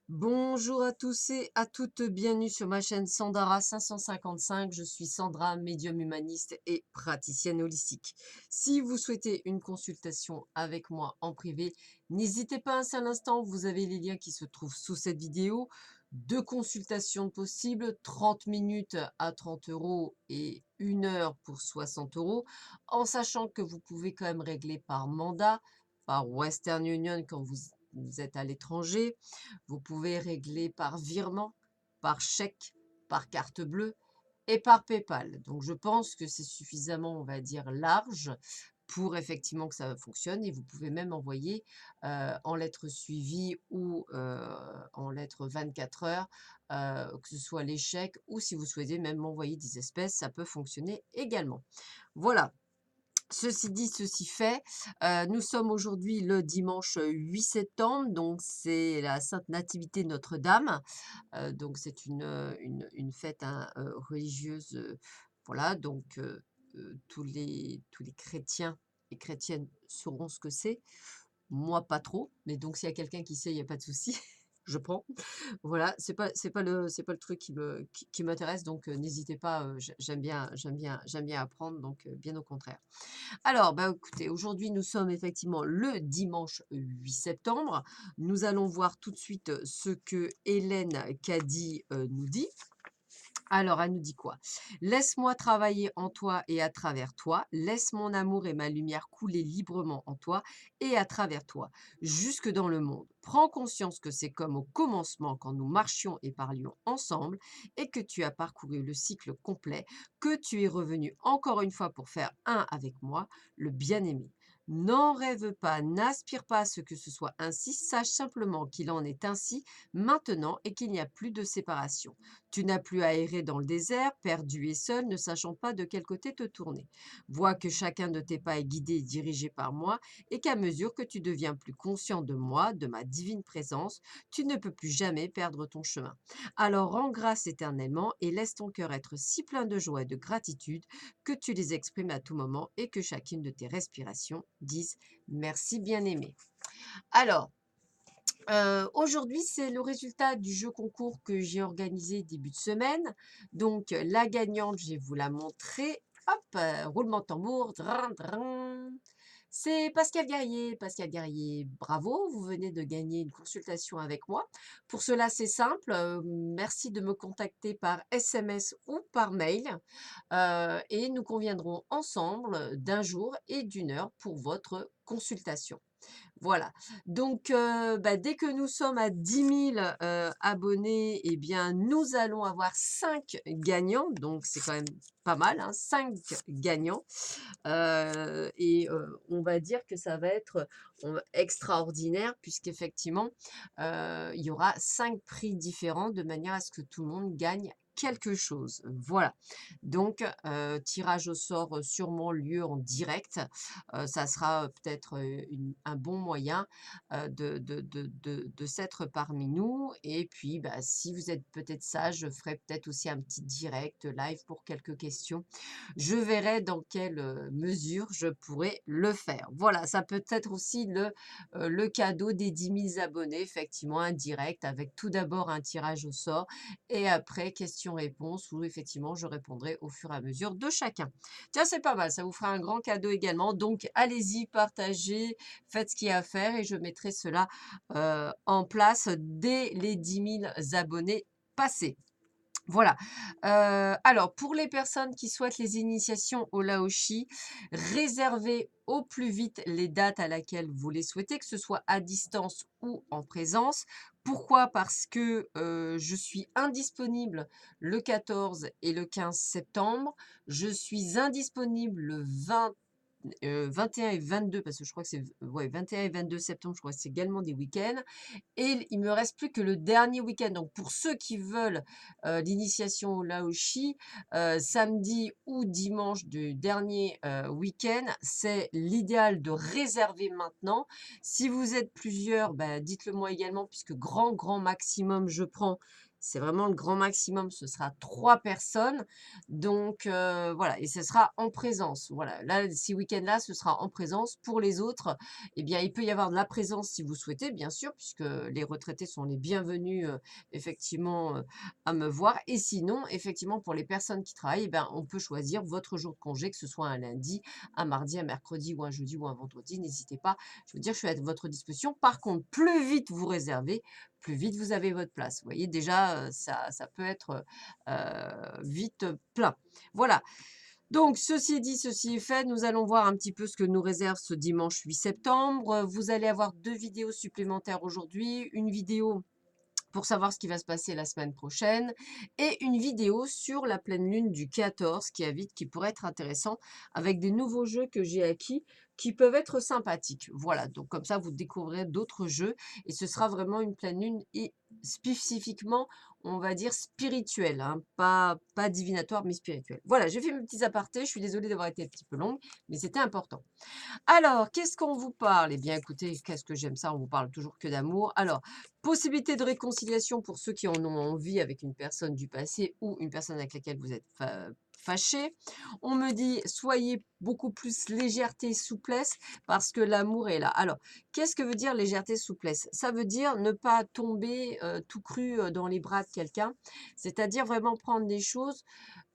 Bonjour à tous et à toutes, bienvenue sur ma chaîne Sandara 555. Je suis Sandra, médium humaniste et praticienne holistique. Si vous souhaitez une consultation avec moi en privé, n'hésitez pas un seul instant, vous avez les liens qui se trouvent sous cette vidéo. Deux consultations possibles, 30 minutes à 30 euros et 1 heure pour 60 euros, en sachant que vous pouvez quand même régler par mandat, par Western Union quand vous êtes à l'étranger. Vous pouvez régler par virement, par chèque, par carte bleue et par PayPal. Donc je pense que c'est suffisamment, on va dire, large pour effectivement que ça fonctionne et vous pouvez même envoyer en lettres suivies ou en lettres 24 heures, que ce soit les chèques ou si vous souhaitez même m'envoyer des espèces, ça peut fonctionner également. Voilà. Ceci dit, ceci fait, nous sommes aujourd'hui le dimanche 8 septembre, donc c'est la Sainte Nativité Notre-Dame. Donc c'est une fête, hein, religieuse, voilà, donc tous les chrétiens et chrétiennes sauront ce que c'est. Moi, pas trop, mais donc s'il y a quelqu'un qui sait, il y a pas de souci, je prends. Voilà, c'est pas le truc qui m'intéresse, donc n'hésitez pas, j'aime bien apprendre, donc bien au contraire. Alors, bah, écoutez, aujourd'hui, nous sommes effectivement le dimanche 8 septembre. Nous allons voir tout de suite ce que Hélène Caddy nous dit. Alors, elle nous dit quoi? Laisse-moi travailler en toi et à travers toi. Laisse mon amour et ma lumière couler librement en toi et à travers toi, jusque dans le monde. Prends conscience que c'est comme au commencement quand nous marchions et parlions ensemble et que tu as parcouru le cycle complet, que tu es revenu encore une fois pour faire un avec moi, le bien-aimé. N'en rêve pas, n'aspire pas à ce que ce soit ainsi, sache simplement qu'il en est ainsi maintenant et qu'il n'y a plus de séparation. Tu n'as plus à errer dans le désert, perdu et seul, ne sachant pas de quel côté te tourner. Vois que chacun de tes pas est guidé et dirigé par moi, et qu'à mesure que tu deviens plus conscient de moi, de ma divine présence, tu ne peux plus jamais perdre ton chemin. Alors rends grâce éternellement et laisse ton cœur être si plein de joie et de gratitude que tu les exprimes à tout moment et que chacune de tes respirations dise merci bien-aimé. Alors, aujourd'hui, c'est le résultat du jeu concours que j'ai organisé début de semaine. Donc, la gagnante, je vais vous la montrer. Hop, roulement de tambour. Drin, drin. C'est Pascal Guerrier. Pascal Guerrier, bravo, vous venez de gagner une consultation avec moi. Pour cela, c'est simple. Merci de me contacter par SMS ou par mail. Et nous conviendrons ensemble d'un jour et d'1 heure pour votre consultation. Voilà, donc bah, dès que nous sommes à 10 000 abonnés, eh bien, nous allons avoir 5 gagnants, donc c'est quand même pas mal, hein, 5 gagnants. Et on va dire que ça va être extraordinaire puisqu'effectivement, il y aura 5 prix différents de manière à ce que tout le monde gagne quelque chose. Voilà, donc tirage au sort sûrement lieu en direct. Ça sera peut-être un bon moyen de s'être parmi nous. Et puis, bah, si vous êtes peut-être sage, je ferai peut-être aussi un petit direct live pour quelques questions. Je verrai dans quelle mesure je pourrai le faire. Voilà, ça peut être aussi le cadeau des 10 000 abonnés, effectivement, un direct avec tout d'abord un tirage au sort et après questions-réponses où effectivement je répondrai au fur et à mesure de chacun. Tiens, c'est pas mal, ça vous fera un grand cadeau également. Donc, allez-y, partagez, faites ce qu'il y a à faire et je mettrai cela en place dès les 10 000 abonnés passés. Voilà. Alors pour les personnes qui souhaitent les initiations au Laoshi, réservez au plus vite les dates à laquelle vous les souhaitez, que ce soit à distance ou en présence. Pourquoi? Parce que, je suis indisponible le 14 et le 15 septembre. Je suis indisponible le 21 et 22 parce que je crois que c'est ouais, 21 et 22 septembre, je crois que c'est également des week-ends. Et il me reste plus que le dernier week-end. Donc pour ceux qui veulent l'initiation au Laoshi, samedi ou dimanche du dernier week-end, c'est l'idéal de réserver maintenant. Si vous êtes plusieurs, bah, dites-le moi également, puisque grand maximum je prends c'est vraiment le grand maximum, ce sera 3 personnes. Donc voilà et ce sera en présence. Voilà, là, ces week-ends-là, ce sera en présence. Pour les autres, eh bien, il peut y avoir de la présence si vous souhaitez, bien sûr, puisque les retraités sont les bienvenus, effectivement, à me voir et sinon, effectivement, pour les personnes qui travaillent, eh ben, on peut choisir votre jour de congé, que ce soit un lundi, un mardi, un mercredi ou un jeudi ou un vendredi. N'hésitez pas, je veux dire, je suis à votre disposition. Par contre, plus vite vous réservez, plus vite vous avez votre place. Vous voyez déjà, ça peut être, vite plein. Voilà. Donc ceci dit, ceci est fait, nous allons voir un petit peu ce que nous réserve ce dimanche 8 septembre. Vous allez avoir 2 vidéos supplémentaires aujourd'hui, une vidéo pour savoir ce qui va se passer la semaine prochaine et une vidéo sur la pleine lune du 14 qui pourrait être intéressant avec des nouveaux jeux que j'ai acquis qui peuvent être sympathiques. Voilà, donc comme ça vous découvrirez d'autres jeux et ce sera vraiment une pleine lune et spécifiquement, on va dire spirituelle, hein, pas divinatoire mais spirituelle. Voilà, j'ai fait mes petits apartés, je suis désolée d'avoir été un petit peu longue, mais c'était important. Alors, qu'est-ce qu'on vous parle? Eh bien, écoutez, qu'est-ce que j'aime ça, on vous parle toujours que d'amour. Alors, possibilité de réconciliation pour ceux qui en ont envie avec une personne du passé ou une personne avec laquelle vous êtes fâché. On me dit, soyez beaucoup plus légèreté, souplesse, parce que l'amour est là. Alors, qu'est-ce que veut dire légèreté, souplesse? Ça veut dire ne pas tomber tout cru dans les bras de quelqu'un, c'est-à-dire vraiment prendre des choses.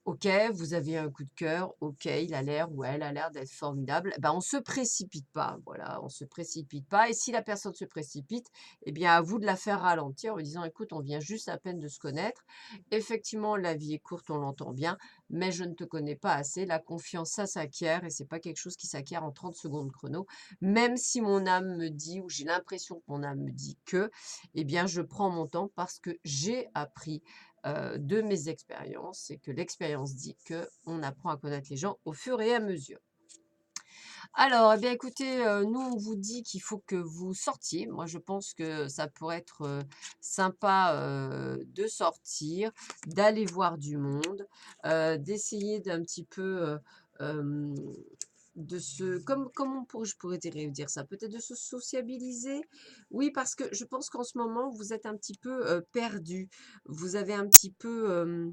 OK, vous avez un coup de cœur, OK, il a l'air ou elle a l'air d'être formidable. Ben, on se précipite pas, voilà, on se précipite pas et si la personne se précipite, eh bien, à vous de la faire ralentir en lui disant: «Écoute, on vient juste à peine de se connaître. Effectivement, la vie est courte, on l'entend bien, mais je ne te connais pas assez. La confiance, ça s'acquiert et c'est pas quelque chose qui s'acquiert en 30 secondes chrono. Même si mon âme me dit ou j'ai l'impression que mon âme me dit que, eh bien, je prends mon temps parce que j'ai appris de mes expériences et que l'expérience dit que on apprend à connaître les gens au fur et à mesure. Alors, eh bien, écoutez, nous, on vous dit qu'il faut que vous sortiez. Moi, je pense que ça pourrait être sympa de sortir, d'aller voir du monde, d'essayer d'un petit peu euh, de se, je pourrais dire ça, peut-être de se sociabiliser. Oui, parce que je pense qu'en ce moment, vous êtes un petit peu perdu. Vous avez un petit peu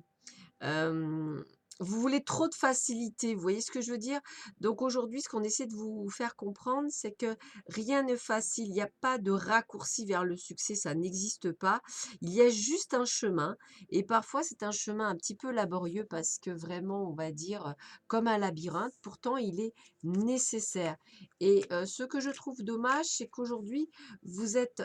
vous voulez trop de facilité, vous voyez ce que je veux dire? Donc aujourd'hui, ce qu'on essaie de vous faire comprendre, c'est que rien n'est facile. Il n'y a pas de raccourci vers le succès, ça n'existe pas. Il y a juste un chemin et parfois c'est un chemin un petit peu laborieux parce que vraiment, on va dire, comme un labyrinthe, pourtant il est nécessaire. Et ce que je trouve dommage, c'est qu'aujourd'hui, vous êtes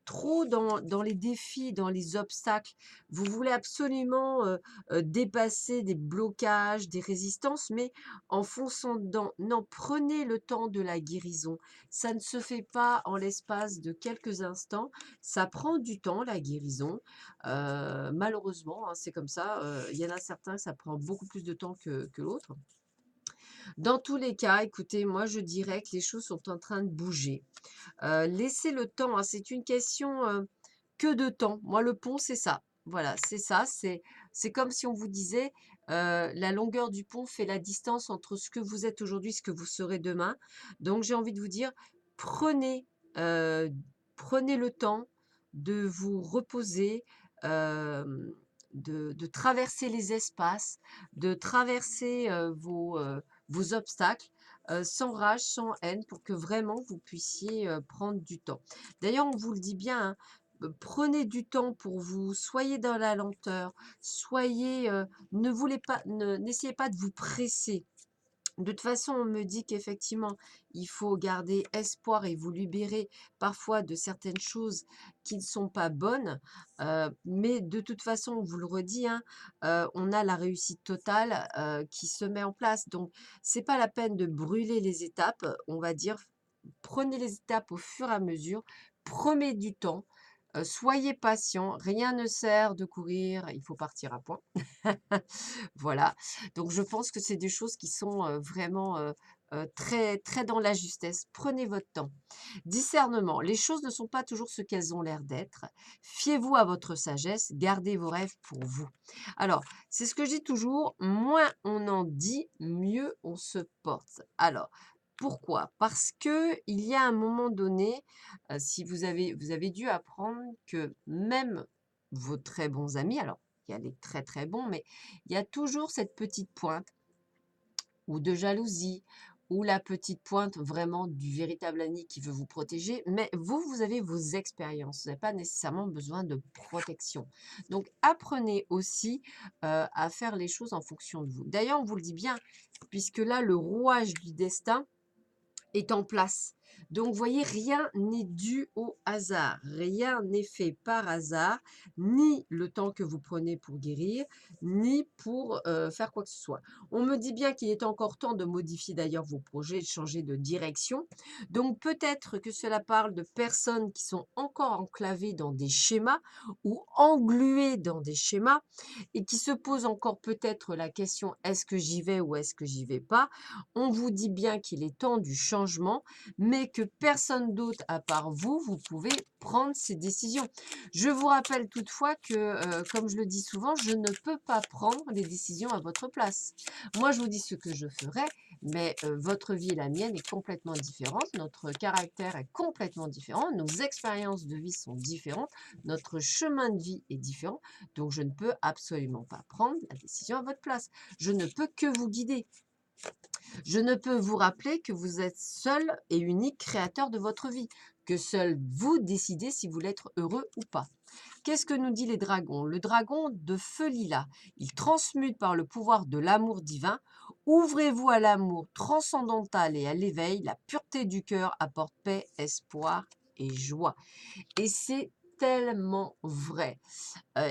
trop dans les défis, dans les obstacles. Vous voulez absolument dépasser des blocages, des résistances, mais en fonçant dedans. Non, prenez le temps de la guérison. Ça ne se fait pas en l'espace de quelques instants. Ça prend du temps, la guérison. Malheureusement, hein, c'est comme ça. Il y en a certains, ça prend beaucoup plus de temps que l'autre. Dans tous les cas, écoutez, moi je dirais que les choses sont en train de bouger. Laissez le temps, hein, c'est une question que de temps. Moi, le pont, c'est ça. Voilà, c'est ça. C'est comme si on vous disait, la longueur du pont fait la distance entre ce que vous êtes aujourd'hui, ce que vous serez demain. Donc, j'ai envie de vous dire, prenez, euh, prenez le temps de vous reposer, de traverser les espaces, de traverser vos obstacles sans rage, sans haine, pour que vraiment vous puissiez prendre du temps. D'ailleurs, on vous le dit bien, hein, prenez du temps pour vous, soyez dans la lenteur, soyez, n'essayez pas de vous presser. De toute façon, on me dit qu'effectivement, il faut garder espoir et vous libérer parfois de certaines choses qui ne sont pas bonnes. Mais de toute façon, on vous le redit, hein, on a la réussite totale qui se met en place. Donc, c'est pas la peine de brûler les étapes. On va dire, prenez les étapes au fur et à mesure. Prenez du temps. Soyez patient, rien ne sert de courir, il faut partir à point. Voilà, donc je pense que c'est des choses qui sont vraiment très, très dans la justesse. Prenez votre temps. Discernement, les choses ne sont pas toujours ce qu'elles ont l'air d'être. Fiez-vous à votre sagesse, gardez vos rêves pour vous. Alors, c'est ce que je dis toujours, moins on en dit, mieux on se porte. Alors, pourquoi? Parce que il y a un moment donné, si vous avez dû apprendre que même vos très bons amis. Alors, il y a les très très bons, mais il y a toujours cette petite pointe ou de jalousie, ou la petite pointe vraiment du véritable ami qui veut vous protéger. Mais vous, vous avez vos expériences. Vous n'avez pas nécessairement besoin de protection. Donc, apprenez aussi à faire les choses en fonction de vous. D'ailleurs, on vous le dit bien, puisque là, le rouage du destin est en place. Donc, vous voyez, rien n'est dû au hasard. Rien n'est fait par hasard, ni le temps que vous prenez pour guérir, ni pour faire quoi que ce soit. On me dit bien qu'il est encore temps de modifier d'ailleurs vos projets, de changer de direction. Donc, peut-être que cela parle de personnes qui sont encore enclavées dans des schémas ou engluées dans des schémas et qui se posent encore peut-être la question, est-ce que j'y vais ou est-ce que j'y vais pas? On vous dit bien qu'il est temps du changement, mais que personne d'autre à part vous, vous pouvez prendre ces décisions. Je vous rappelle toutefois que, comme je le dis souvent, je ne peux pas prendre les décisions à votre place. Moi, je vous dis ce que je ferai, mais votre vie et la mienne est complètement différente, notre caractère est complètement différent, nos expériences de vie sont différentes, notre chemin de vie est différent, donc je ne peux absolument pas prendre la décision à votre place. Je ne peux que vous guider. Je ne peux vous rappeler que vous êtes seul et unique créateur de votre vie, que seul vous décidez si vous voulez être heureux ou pas. Qu'est-ce que nous dit les dragons? Le dragon de feu lilas, il transmute par le pouvoir de l'amour divin. Ouvrez-vous à l'amour transcendantal et à l'éveil. La pureté du cœur apporte paix, espoir et joie. Et c'est tellement vrai.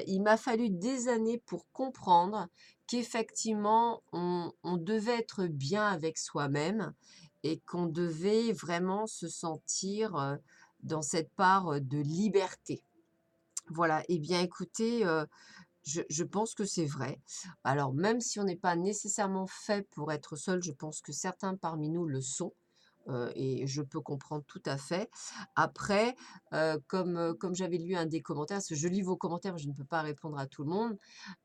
Il m'a fallu des années pour comprendre qu'effectivement, on devait être bien avec soi-même et qu'on devait vraiment se sentir dans cette part de liberté. Voilà, et bien écoutez, je pense que c'est vrai. Alors même si on n'est pas nécessairement fait pour être seul, je pense que certains parmi nous le sont. Et je peux comprendre tout à fait. Après, comme j'avais lu un des commentaires, parce que je lis vos commentaires, mais je ne peux pas répondre à tout le monde.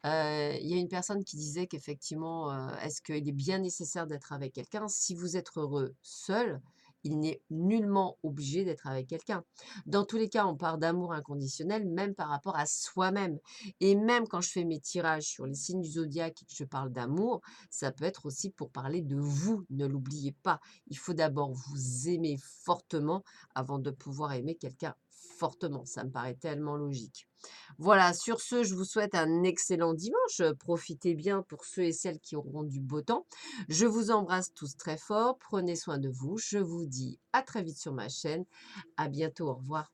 Il y a une personne qui disait qu'effectivement, est-ce qu'il est bien nécessaire d'être avec quelqu'un? Si vous êtes heureux seul, il n'est nullement obligé d'être avec quelqu'un. Dans tous les cas, on part d'amour inconditionnel, même par rapport à soi-même. Et même quand je fais mes tirages sur les signes du zodiaque et que je parle d'amour, ça peut être aussi pour parler de vous, ne l'oubliez pas. Il faut d'abord vous aimer fortement avant de pouvoir aimer quelqu'un fortement. Ça me paraît tellement logique. Voilà, sur ce, je vous souhaite un excellent dimanche. Profitez bien pour ceux et celles qui auront du beau temps. Je vous embrasse tous très fort. Prenez soin de vous. Je vous dis à très vite sur ma chaîne. À bientôt. Au revoir.